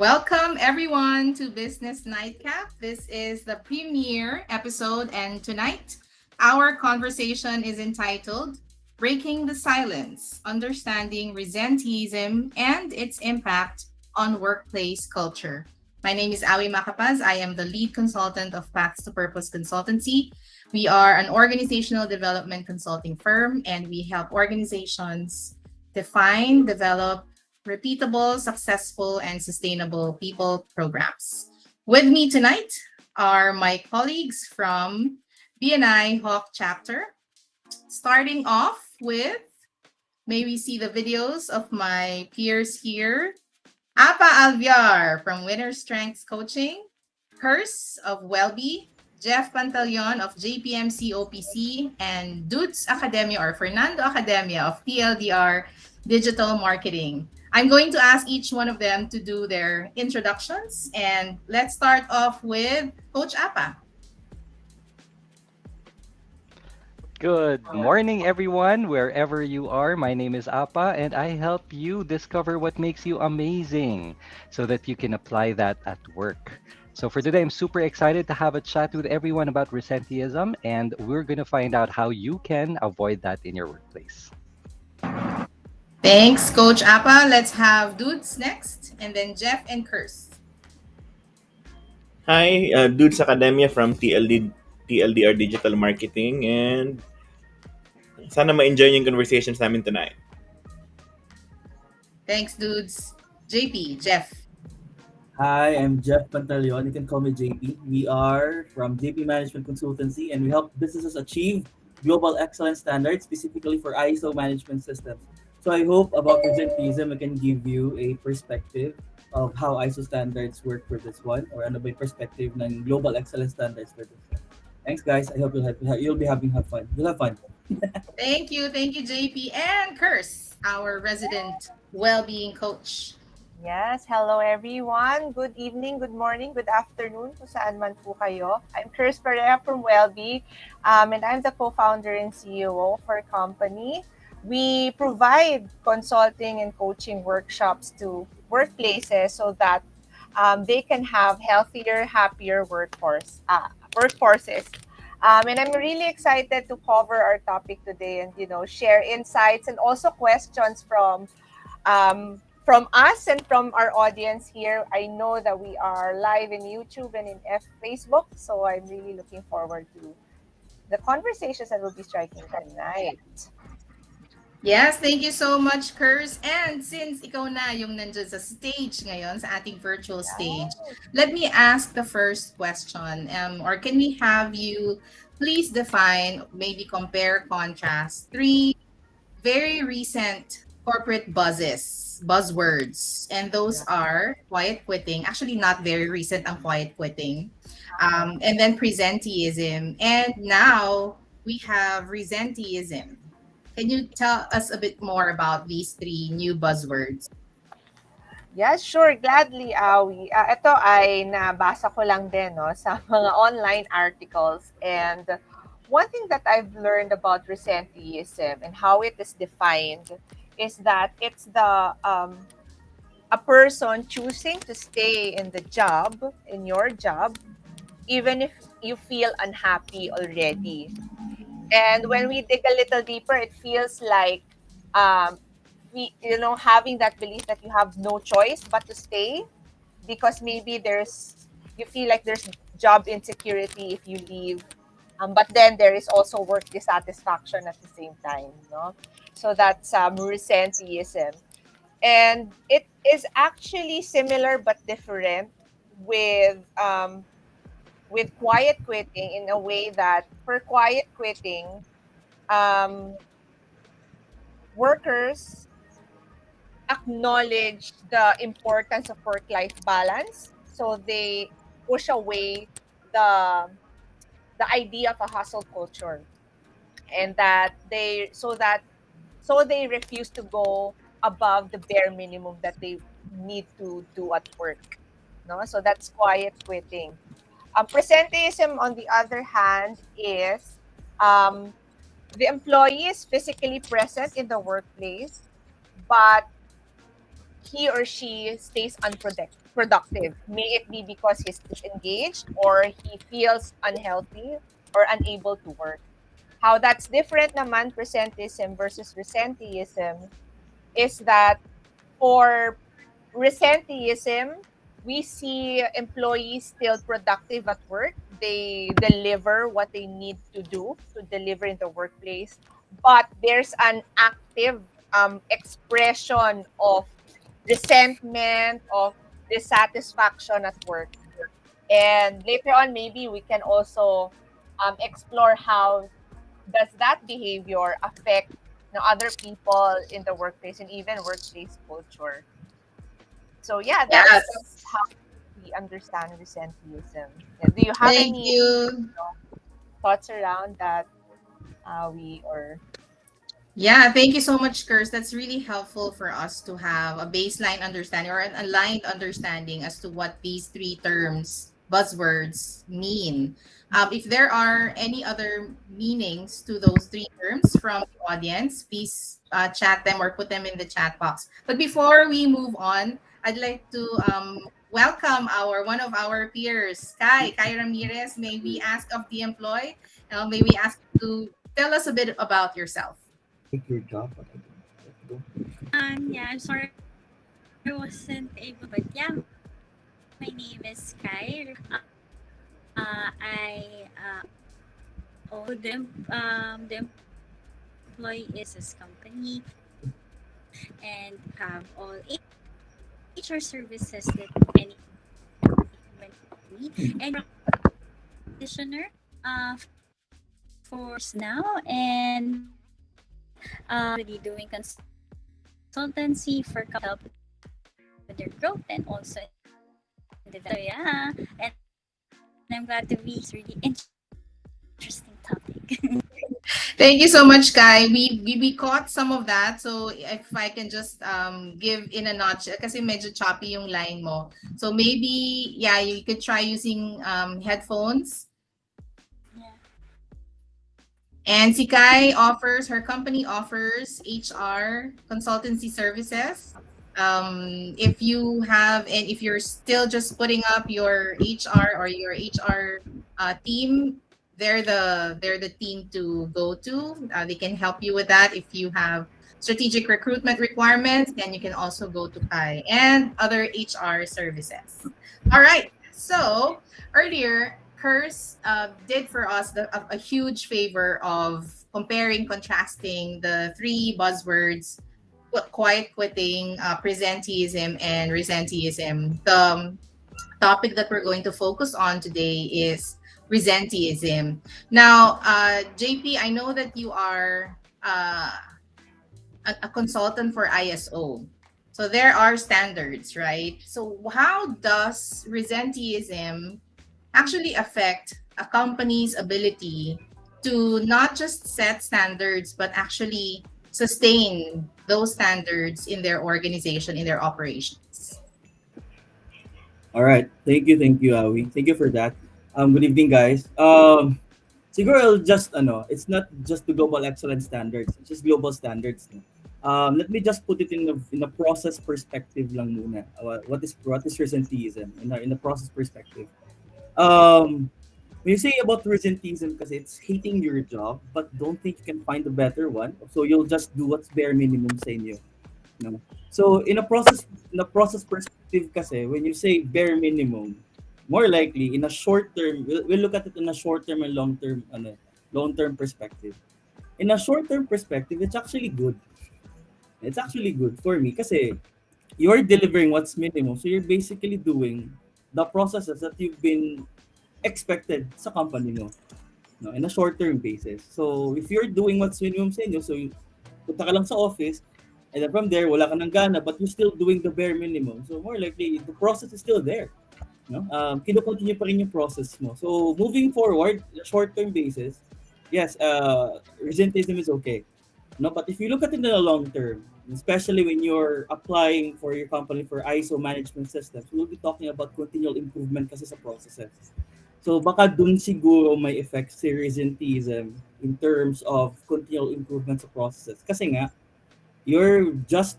Welcome everyone to Business Nightcap. This is the premiere episode, and tonight our conversation is entitled Breaking the Silence Understanding Resenteeism and Its Impact on Workplace Culture. My name is Awi Macapaz. I am the lead consultant of Paths to Purpose Consultancy. We are an organizational development consulting firm, and we help organizations define, develop, repeatable, successful, and sustainable people programs. With me tonight are my colleagues from BNI Hawk chapter. Starting off with, may we see the videos of my peers here. Apa Alviar from Winner Strengths Coaching, Curse of Wellbe, Jeff Pantaleon of JPMC OPC, and Dudes Academia or Fernando Academia of TLDR Digital Marketing. I'm going to ask each one of them to do their introductions, and let's start off with Coach Apa. Good morning, everyone, wherever you are. My name is Apa, and I help you discover what makes you amazing so that you can apply that at work. So, for today, I'm super excited to have a chat with everyone about resenteeism, and we're going to find out how you can avoid that in your workplace. Thanks, Coach Apa. Let's have Dudes next, and then Jeff and Curse. Hi, Dudes Academia from TLDR Digital Marketing, and sana ma-enjoy yung conversations namin tonight. Thanks, Dudes. JP, Jeff. Hi, I'm Jeff Pantaleon. You can call me JP. We are from JP Management Consultancy, and we help businesses achieve global excellence standards, specifically for ISO management systems. So I hope about presenteeism, I can give you a perspective of how ISO standards work for this one, or ano ba yung perspective ng global excellence standards for this one. Thanks, guys. I hope you'll be having have fun. You'll have fun. Thank you, JP, and Curse, our resident well-being coach. Yes, hello everyone. Good evening, good morning, good afternoon kung saan man po kayo. I'm Chris Perea from Wellbe, and I'm the co-founder and CEO for a company. We provide consulting and coaching workshops to workplaces so that they can have healthier, happier workforces. And I'm really excited to cover our topic today and share insights and also questions from us and from our audience here. I know that we are live in YouTube and in Facebook, so I'm really looking forward to the conversations that we'll be striking tonight. Yes, thank you so much, Curse. And since ikaw na yung nandyan sa stage ngayon, sa ating virtual stage, let me ask the first question. Or can we have you please define, maybe compare, contrast, three very recent corporate buzzwords. And those are quiet quitting. Actually, not very recent ang quiet quitting. And then presenteeism. And now we have resenteeism. Can you tell us a bit more about these three new buzzwords? Yes, sure. Gladly, Awi. Ito ay nabasa ko lang din sa mga online articles. And one thing that I've learned about resenteeism and how it is defined is that it's a person choosing to stay in your job, even if you feel unhappy already. And when we dig a little deeper, it feels like having that belief that you have no choice but to stay because maybe you feel like there's job insecurity if you leave. But then there is also work dissatisfaction at the same time, So that's resenteeism. And it is actually similar but different with quiet quitting in a way that for quiet quitting, um, workers acknowledge the importance of work-life balance, so they push away the the idea of a hustle culture, and that they refuse to go above the bare minimum that they need to do at work. No, so that's quiet quitting. Presenteeism, on the other hand, is um, the employee is physically present in the workplace, but he or she stays productive. May it be because he's disengaged or he feels unhealthy or unable to work. How that's different naman presentism versus resenteeism is that for resenteeism, we see employees still productive at work. They deliver what they need to do to deliver in the workplace, but there's an active expression of resentment, of dissatisfaction at work. And later on, maybe we can also explore how does that behavior affect other people in the workplace and even workplace culture. So yeah, that's Yes. how we understand resenteeism. Yeah, do you have Thank any you. thoughts around that? We or Yeah, thank you so much, Kurz. That's really helpful for us to have a baseline understanding or an aligned understanding as to what these three terms, buzzwords, mean. If there are any other meanings to those three terms from the audience, please chat them or put them in the chat box. But before we move on, I'd like to welcome our one of our peers, Kai Ramirez. May we ask of the employee? May we ask you to tell us a bit about yourself. Yeah, I'm sorry I wasn't able to, but yeah, my name is Kai. I own the employee is this company, and have all HR services that any human need. And practitioner for 4 years now, and currently doing consultancy for companies to help with their growth and also in development. So yeah, and I'm glad to be here. This is really interesting topic. Thank you so much, Kai. We caught some of that. So if I can just give in a notch, kasi medyo choppy yung line mo. So maybe, yeah, you could try using headphones. Yeah. And si Kai offers, her company offers HR consultancy services. If you have, and if you're still just putting up your HR or your HR team, they're the team to go to. They can help you with that. If you have strategic recruitment requirements, then you can also go to Kai and other HR services. All right. So earlier, Curse did for us a huge favor of comparing, contrasting the three buzzwords: quiet quitting, presenteeism, and resenteeism. The topic that we're going to focus on today is resenteeism. Now, JP, I know that you are a consultant for ISO. So there are standards, right? So how does resenteeism actually affect a company's ability to not just set standards, but actually sustain those standards in their organization, in their operations? All right. Thank you, Awi. Thank you for that. Good evening, guys. Siguro just it's not just the global excellence standards, it's just global standards. No? Let me just put it in a process perspective lang muna. What is presenteeism in a process perspective? Um, when you say about presenteeism, kasi it's hating your job, but don't think you can find a better one, so you'll just do what's bare minimum sa inyo. No? So in a process perspective kasi, when you say bare minimum, more likely in a short term, we'll look at it in a short term and long term perspective. In a short term perspective, it's actually good. It's actually good for me kasi you're delivering what's minimum. So you're basically doing the processes that you've been expected sa company mo, no, in a short term basis. So if you're doing what's minimum sa inyo, so punta ka lang sa office, and then from there, wala ka ng gana, but you're still doing the bare minimum. So more likely, the process is still there. No? Kino-continue pa rin yung process mo. So moving forward, in a short-term basis, yes, resenteeism is okay. No, but if you look at it in the long term, especially when you're applying for your company for ISO management systems, we'll be talking about continual improvement kasi sa processes. So baka dun siguro may effect si resenteeism in terms of continual improvement sa processes. Kasi nga, you're just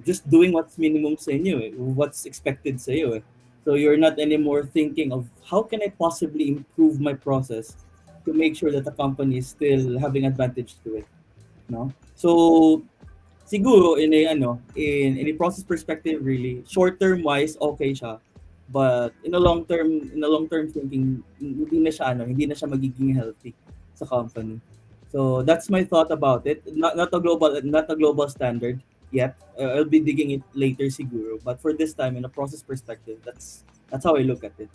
just doing what's minimum sa inyo eh, what's expected sa iyo eh. So you're not anymore thinking of how can I possibly improve my process to make sure that the company is still having advantage to it, no? So siguro in a process perspective really short term wise okay siya, but in a long term thinking hindi na siya magiging healthy sa company. So that's my thought about it. Not a global standard yet. I'll be digging it later siguro, but for this time in a process perspective, that's how I look at it,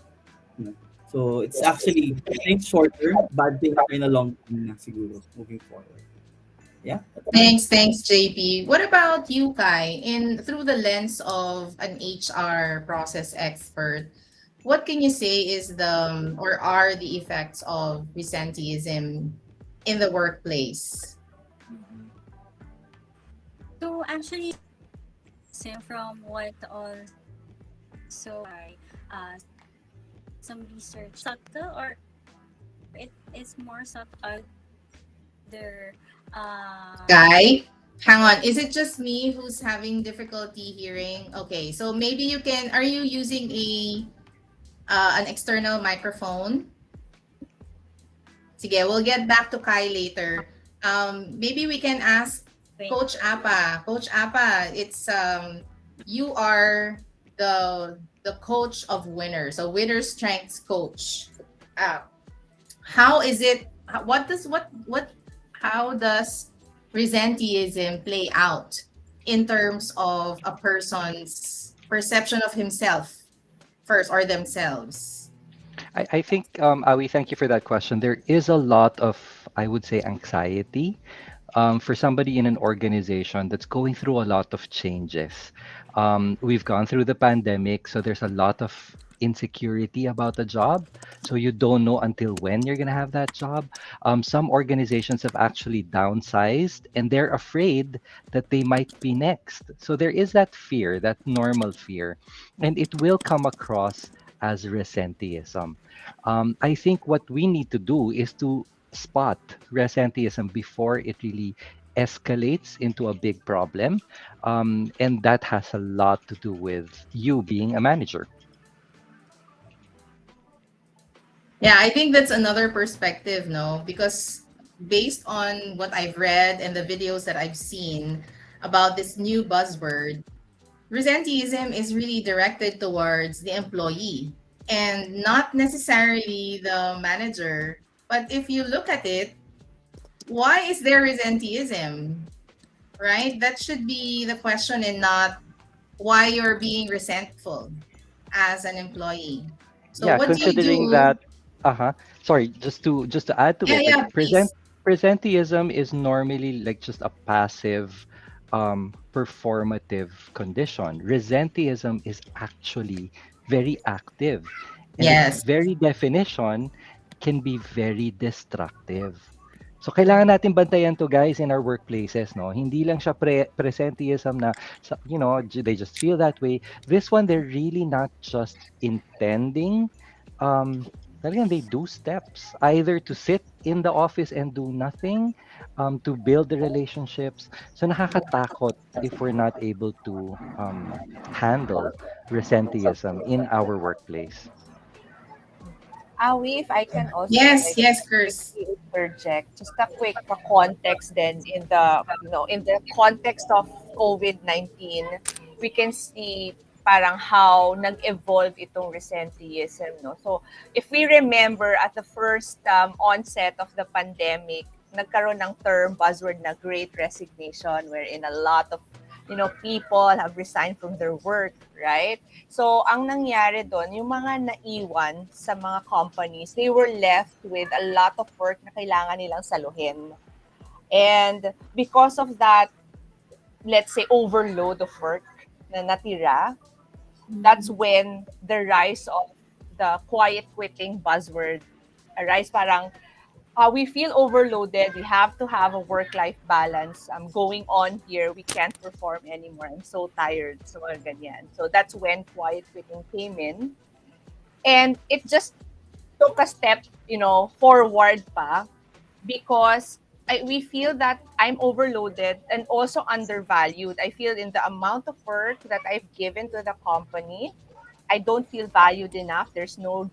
you know. So it's actually things short term, bad things in a long term na siguro moving forward. Yeah, that's mine. Thanks, JP. What about you, Kai? In through the lens of an HR process expert, what can you say is the or are the effects of resenteeism in the workplace? Mhm. So actually, from what also some research subtle or it is more subtle other Guy, hang on. Is it just me who's having difficulty hearing? Okay, so maybe you can. Are you using a an external microphone? Sige, we'll get back to Kai later. Maybe we can ask wait. Coach Apa. Coach Apa, it's you are the coach of winners, a winner strengths coach. Uh, how is it? What does what? How does presenteeism play out in terms of a person's perception of himself first or themselves? I think, Awi, thank you for that question. There is a lot of, I would say, anxiety for somebody in an organization that's going through a lot of changes. We've gone through the pandemic, so there's a lot of insecurity about the job. So you don't know until when you're going to have that job. Some organizations have actually downsized and they're afraid that they might be next. So there is that fear, that normal fear, and it will come across as resenteeism. I think what we need to do is to spot resenteeism before it really escalates into a big problem. And that has a lot to do with you being a manager. Yeah, I think that's another perspective, no? Because based on what I've read and the videos that I've seen about this new buzzword, resenteeism is really directed towards the employee and not necessarily the manager. But if you look at it, why is there resenteeism? Right? That should be the question and not why you're being resentful as an employee. So Yeah, what do you considering do? that, uh-huh. Sorry, just to add to Yeah, it, like yeah, please. presenteeism is normally like just a passive performative condition. Resenteeism is actually very active, and its Yes. very definition can be very destructive. So kailangan natin bantayan to guys in our workplaces, no? Hindi lang siya presenteeism na they just feel that way. This one they're really not just intending, talagang they do steps either to sit in the office and do nothing, to build the relationships. So nakakatakot if we're not able to handle resenteeism in our workplace. Awi, if I can also Yes, like yes, Chris. quickly interject, just a quick context then in the in the context of COVID-19, we can see parang how nag-evolve itong resenteeism, no? So if we remember at the first onset of the pandemic, nagkaroon ng term buzzword na great resignation wherein a lot of people have resigned from their work, right? So, ang nangyari doon, yung mga naiwan sa mga companies, they were left with a lot of work na kailangan nilang saluhin. And because of that, let's say, overload of work na natira, that's when the rise of the quiet quitting buzzword arise. Parang, we feel overloaded. We have to have a work-life balance. Going on here. We can't perform anymore. I'm so tired. So, ganyan. So that's when quiet quitting came in. And it just took a step, forward pa because we feel that I'm overloaded and also undervalued. I feel in the amount of work that I've given to the company, I don't feel valued enough. There's no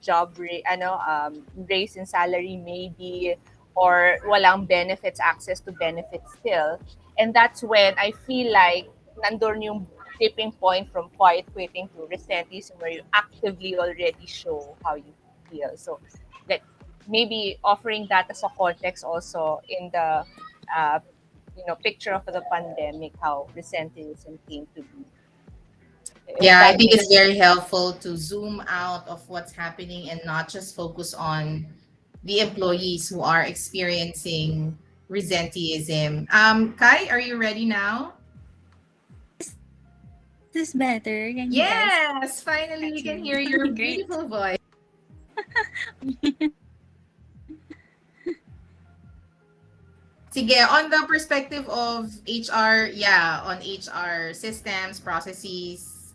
raise in salary maybe, or walang benefits, access to benefits still. And that's when I feel like nandun yung tipping point from quiet quitting to resenteeism, where you actively already show how you feel. So, like, maybe offering that as a context also in the uh, picture of the pandemic, how resenteeism came to be. If Yeah, I that think it's makes very helpful to zoom out of what's happening and not just focus on the employees who are experiencing resenteeism. Kai, are you ready now? Is this better? Can you guys Yes, finally we can hear hear me? your Great. beautiful voice. Sige, on the perspective of HR, yeah, on HR systems, processes,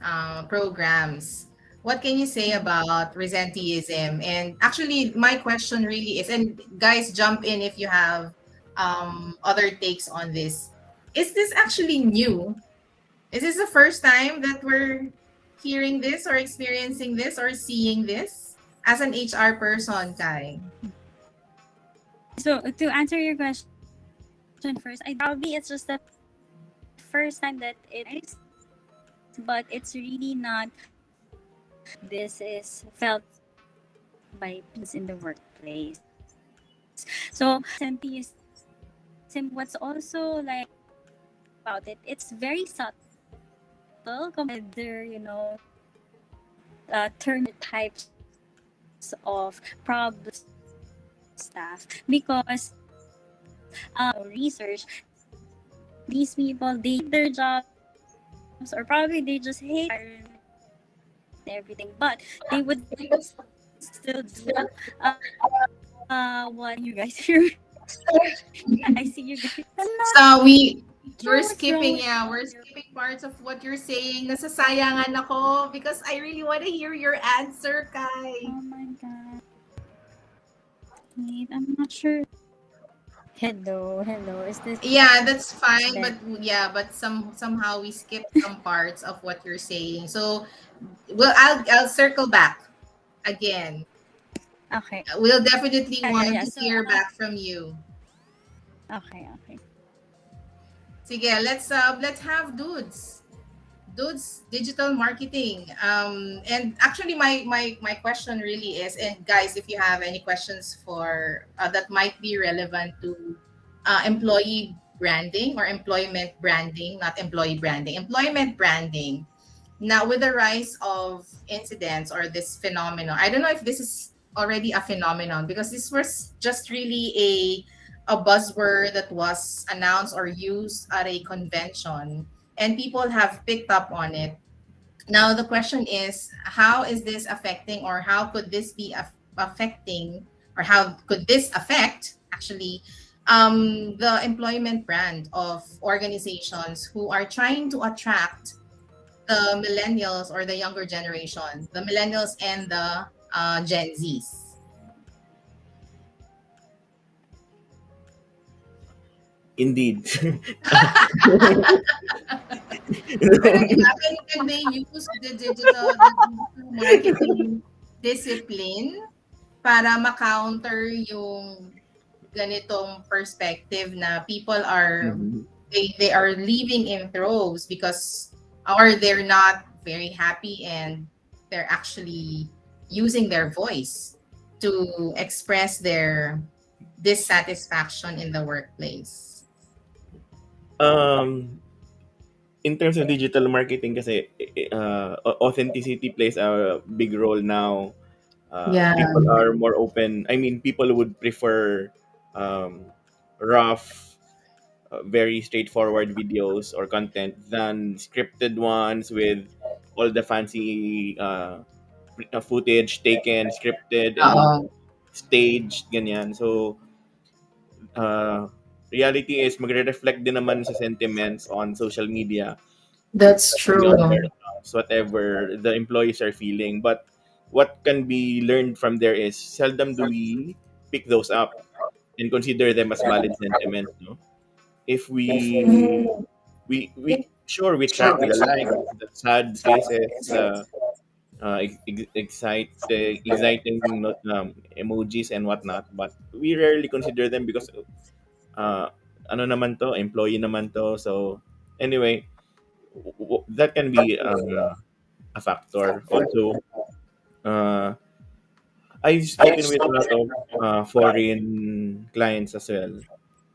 programs, what can you say about resenteeism? And actually, my question really is, and guys, jump in if you have other takes on this. Is this actually new? Is this the first time that we're hearing this or experiencing this or seeing this as an HR person, Kai? So to answer your question first, I probably it's just the first time that it is, but it's really not. This is felt by people in the workplace. So absenteeism, what's also like about it, it's very subtle compared to other, turn types of problem staff, because research, these people, they hate their jobs, or probably they just hate everything, but they would still do what you guys hear. I see you guys. I'm not So we're sure what's wrong skipping, with yeah, my we're audio. skipping parts of what you're saying. Nasasayangan ako because I really want to hear your answer, Kai. Oh my god. Wait, I'm not sure. Hello. Is this Yeah, that's fine, better? but yeah, but somehow we skipped some parts of what you're saying. So, well, I'll circle back again. Okay. We'll definitely want Yeah. to So, hear back from you. okay. Sige, let's have dudes digital marketing, and actually my question really is, and guys, if you have any questions for that might be relevant to employee branding or employment branding, not employee branding, employment branding. Now, with the rise of incidents or this phenomenon, I don't know if this is already a phenomenon because this was just really a buzzword that was announced or used at a convention, and people have picked up on it. Now, the question is, how is this affecting, or how could this be affecting, or how could this affect actually the employment brand of organizations who are trying to attract the millennials or the younger generation, the millennials and the Gen Zs. Indeed. Pero di ba, when they use the digital marketing discipline para ma-counter yung ganitong perspective na people are Mhm. they are leaving in droves because or they're not very happy and they're actually using their voice to express their dissatisfaction in the workplace. Um, in terms of digital marketing kasi authenticity plays a big role now. Yeah. People are more open. I mean, people would prefer um, rough, very straightforward videos or content than scripted ones with all the fancy footage taken, scripted, and Oo. staged, ganyan. So, uh, reality is magre-reflect din naman sa sentiments on social media, That's especially on true. their accounts, whatever the employees are feeling. But what can be learned from there is seldom do we pick those up. and consider them as valid sentiments, no? If we sure we track the likes, the sad faces, the exciting emojis and whatnot, but we rarely consider them because uh, ano naman to, employee naman to. So anyway, that can be a factor. Also, uh, I've spoken with a lot of foreign clients as well.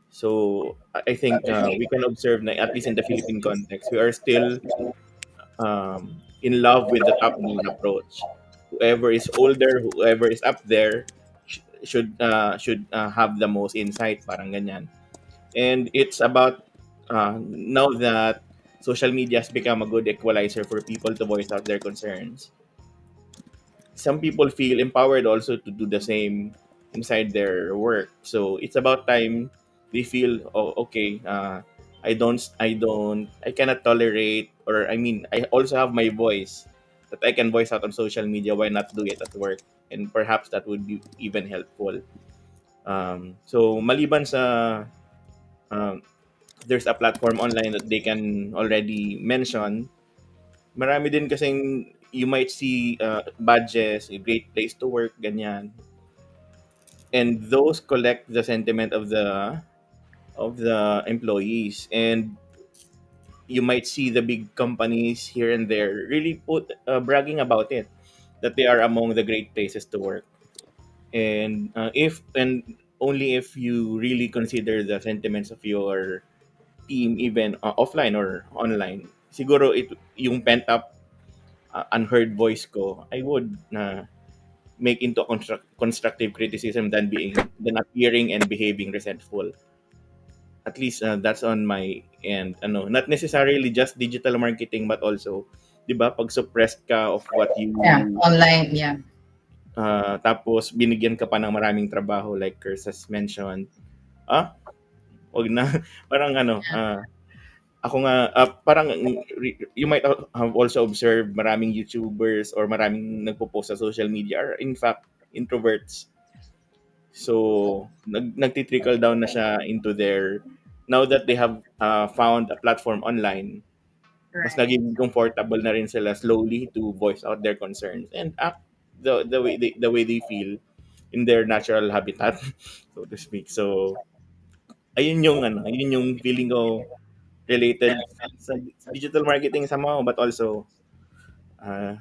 So I think we can observe na at least in the Philippine context, we are still in love with the top-down approach. Whoever is older, whoever is up there, should have the most insight, parang ganyan. And it's about now that social media has become a good equalizer for people to voice out their concerns. Some people feel empowered also to do the same inside their work. So it's about time they feel, oh, okay, I cannot tolerate, or I mean, I also have my voice that I can voice out on social media. Why not do it at work? And perhaps that would be even helpful. So maliban sa um, there's a platform online that they can already mention. Marami din kasing you might see badges, a great place to work, ganyan. And those collect the sentiment of the employees. And you might see the big companies here and there really put bragging about it, that they are among the great places to work. And if and only if you really consider the sentiments of your team, even offline or online, siguro yung pent up unheard voice ko, I would make into constructive criticism than appearing and behaving resentful. At least that's on my end. Ano, not necessarily just digital marketing, but also, 'di ba, pag suppressed ka of what you Yeah, online. Yeah. tapos binigyan ka pa ng maraming trabaho like Curse has mentioned. Ah, wag na. Parang ano, ako nga, parang you might have also observed maraming YouTubers or maraming nagpo-post sa social media are in fact introverts. So, nagti-trickle down na siya into their, now that they have found a platform online, mas Right. naging comfortable na rin sila slowly to voice out their concerns and act the way they feel in their natural habitat, so to speak. So, ayun yung feeling ko related sa digital marketing somehow, but also uh,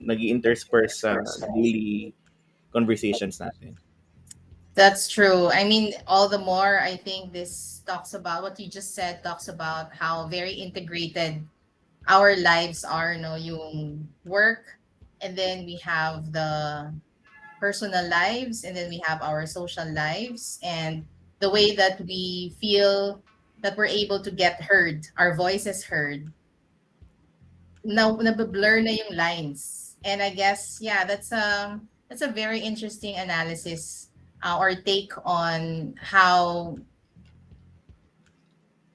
nag-intersperse sa daily conversations natin. That's true. I mean, all the more, I think this talks about what you just said, talks about how very integrated our lives are, no? Yung work, and then we have the personal lives, and then we have our social lives, and the way that we feel that we're able to get heard, our voices heard. Now, nabablur na yung lines. And I guess, yeah, that's a very interesting analysis or take on how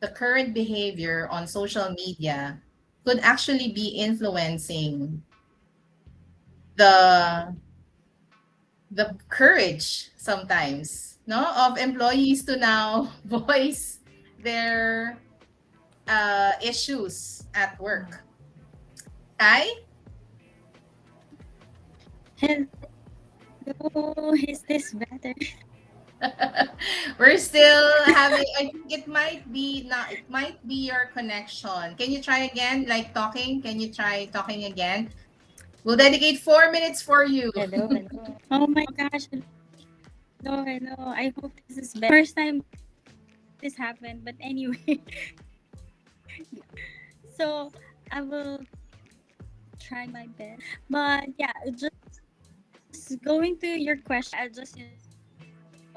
the current behavior on social media could actually be influencing the the courage sometimes, no, of employees to now voice their issues at work. I Hello, is this better? we're still having, I think it might be not, it might be your connection. Can you try again, like talking? Can you try talking again? We'll dedicate 4 minutes for you. Hello, hello. Oh my gosh, hello, hello. I hope this is better. First time this happened, but anyway. So I will try my best. But yeah, just going to your question, I just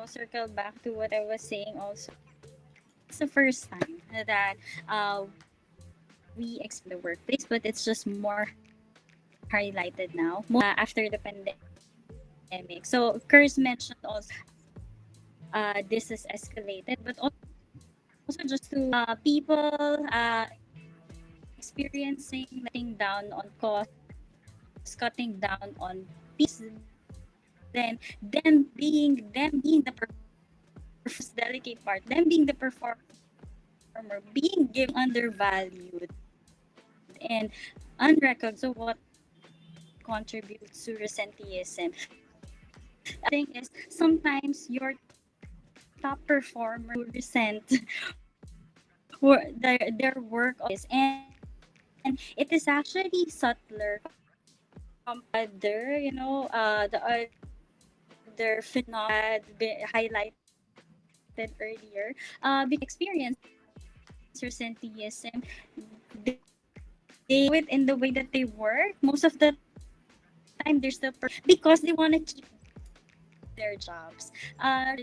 circle back to what I was saying also. It's the first time that we expect the workplace, but it's just more highlighted now, more after the pandemic. So Kurs mentioned also this is escalated, but also just to people experiencing cutting down on costs, cutting down on peace, then them being the delicate part, them being the performer, being given undervalued and unrecognized. So what contributes to resenteeism? Thing is sometimes your top performer resent their work and it is actually subtler other the other phenomena that highlighted earlier because experience resenteeism, they do it in the way that they work most of the time. They're still because they want to keep their jobs. Uh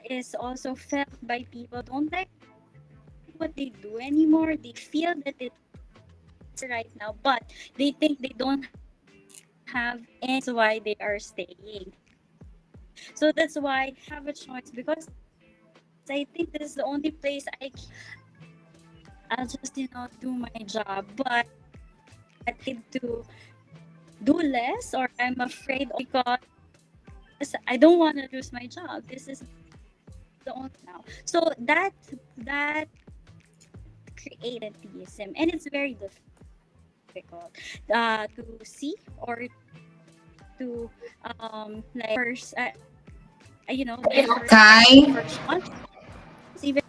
is also felt by people don't like what they do anymore. They feel that it's right now, but they think they don't have any why they are staying. So that's why I have a choice because I think this is the only place I'll just do my job, but to do less or I'm afraid because I don't want to lose my job. This is the only now. So that created theism, and it's very difficult to see or to first the Kai? first month even.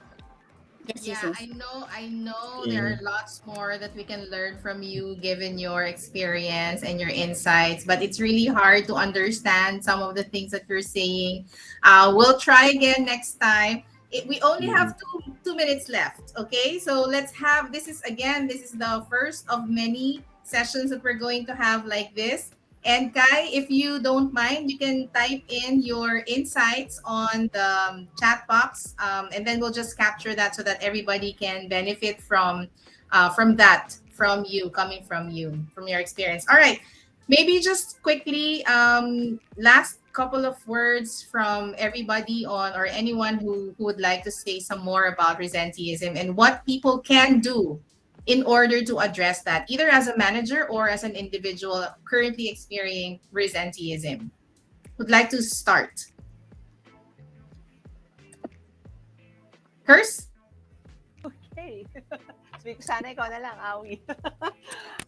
Yes, yes, Yeah, yes. I know there are Mm. lots more that we can learn from you given your experience and your insights, but it's really hard to understand some of the things that you're saying. We'll try again next time. We only Mm. have two minutes left. Okay, so let's have this is the first of many sessions that we're going to have like this. And Kai, if you don't mind, you can type in your insights on the chat box, and then we'll just capture that so that everybody can benefit from that, from you, coming from you, from your experience. All right, maybe just quickly, last couple of words from everybody on or anyone who would like to say some more about resenteeism and what people can do in order to address that, either as a manager or as an individual currently experiencing resenteeism. Would like to start? Curse? Okay. Sabi ko, sana ikaw na lang, Awi.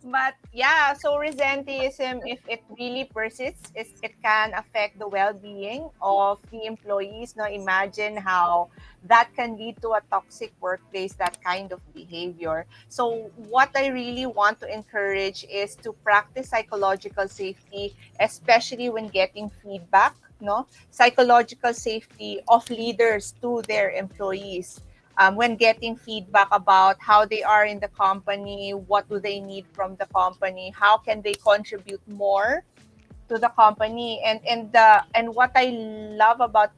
But yeah, so resenteeism, if it really persists, it can affect the well-being of the employees. Now, imagine how that can lead to a toxic workplace, that kind of behavior. So what I really want to encourage is to practice psychological safety, especially when getting feedback, no? Psychological safety of leaders to their employees, when getting feedback about how they are in the company, what do they need from the company, how can they contribute more to the company, and what I love about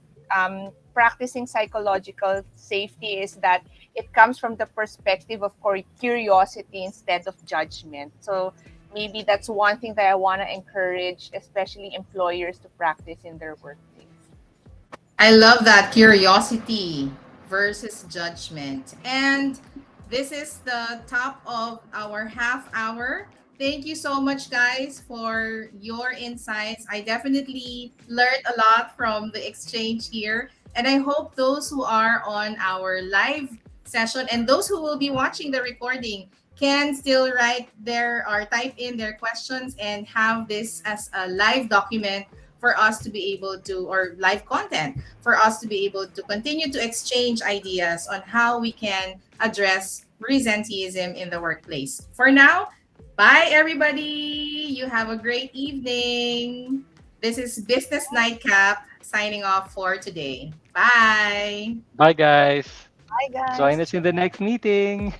practicing psychological safety is that it comes from the perspective of curiosity instead of judgment. So maybe that's one thing that I want to encourage, especially employers, to practice in their workplace. I love that, curiosity versus judgment. And this is the top of our half hour. Thank you so much, guys, for your insights. I definitely learned a lot from the exchange here. And I hope those who are on our live session and those who will be watching the recording can still write their or type in their questions and have this as a live document for us to be able to, or live content for us to be able to continue to exchange ideas on how we can address presenteeism in the workplace. For now, bye everybody. You have a great evening. This is Business Nightcap signing off for today. Bye. Bye, guys. Bye, Join guys. us in the next meeting.